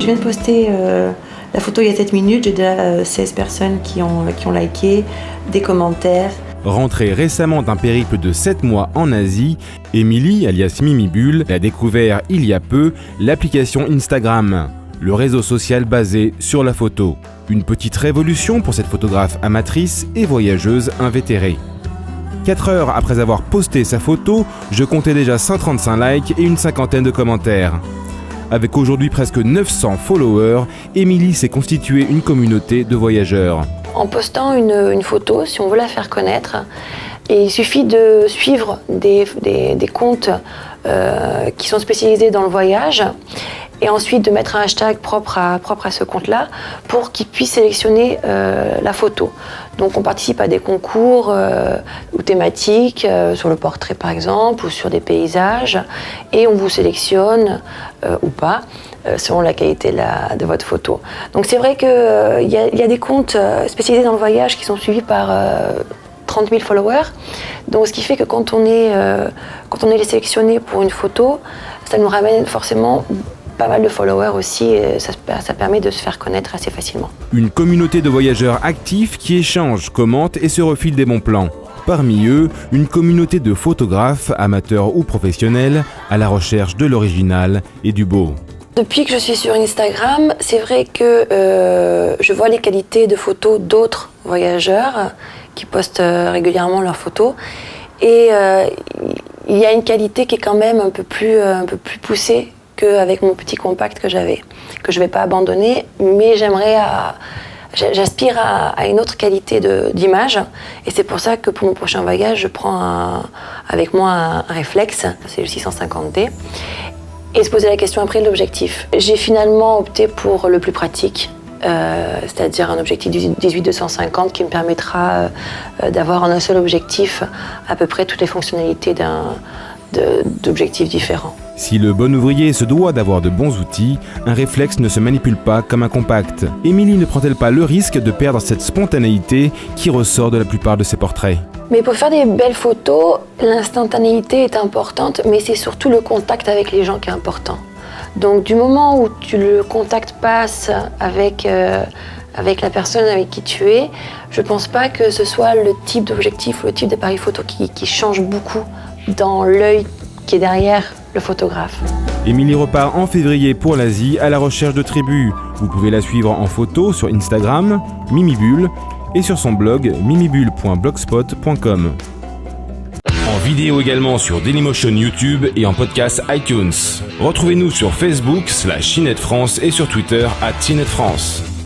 Je viens de poster la photo il y a 7 minutes, j'ai déjà 16 personnes qui ont liké, des commentaires. Rentrée récemment d'un périple de 7 mois en Asie, Émilie, alias Mimibule, a découvert il y a peu l'application Instagram, le réseau social basé sur la photo. Une petite révolution pour cette photographe amatrice et voyageuse invétérée. 4 heures après avoir posté sa photo, je comptais déjà 135 likes et une cinquantaine de commentaires. Avec aujourd'hui presque 900 followers, Émilie s'est constituée une communauté de voyageurs. En postant une photo, si on veut la faire connaître, et il suffit de suivre des comptes qui sont spécialisés dans le voyage et ensuite de mettre un hashtag propre à ce compte-là pour qu'il puisse sélectionner la photo. Donc on participe à des concours ou thématiques, sur le portrait par exemple, ou sur des paysages, et on vous sélectionne ou pas, selon la qualité de votre photo. Donc c'est vrai qu'il y a des comptes spécialisés dans le voyage qui sont suivis par 30 000 followers. Donc ce qui fait que quand on est sélectionné pour une photo, ça nous ramène forcément pas mal de followers aussi, et ça permet de se faire connaître assez facilement. Une communauté de voyageurs actifs qui échangent, commentent et se refilent des bons plans. Parmi eux, une communauté de photographes, amateurs ou professionnels, à la recherche de l'original et du beau. Depuis que je suis sur Instagram, c'est vrai que je vois les qualités de photos d'autres voyageurs qui postent régulièrement leurs photos. Et il y a une qualité qui est quand même un peu plus poussée qu'avec mon petit compact que j'avais, que je ne vais pas abandonner, mais j'aspire à une autre qualité d'image. Et c'est pour ça que pour mon prochain voyage, je prends avec moi un réflexe, c'est le 650D. Et se poser la question après de l'objectif. J'ai finalement opté pour le plus pratique, c'est-à-dire un objectif 18-250 qui me permettra d'avoir en un seul objectif à peu près toutes les fonctionnalités d'objectifs différents. Si le bon ouvrier se doit d'avoir de bons outils, un réflexe ne se manipule pas comme un compact. Émilie ne prend-elle pas le risque de perdre cette spontanéité qui ressort de la plupart de ses portraits ? Mais pour faire des belles photos, l'instantanéité est importante, mais c'est surtout le contact avec les gens qui est important. Donc du moment où le contact passe avec la personne avec qui tu es, je ne pense pas que ce soit le type d'objectif ou le type d'appareil photo qui change beaucoup dans l'œil qui est derrière le photographe. Émilie repart en février pour l'Asie à la recherche de tribus. Vous pouvez la suivre en photo sur Instagram, Mimibule, et sur son blog mimibule.blogspot.com. En vidéo également sur Dailymotion YouTube et en podcast iTunes. Retrouvez-nous sur Facebook /CiNetFrance et sur Twitter @CiNetFrance.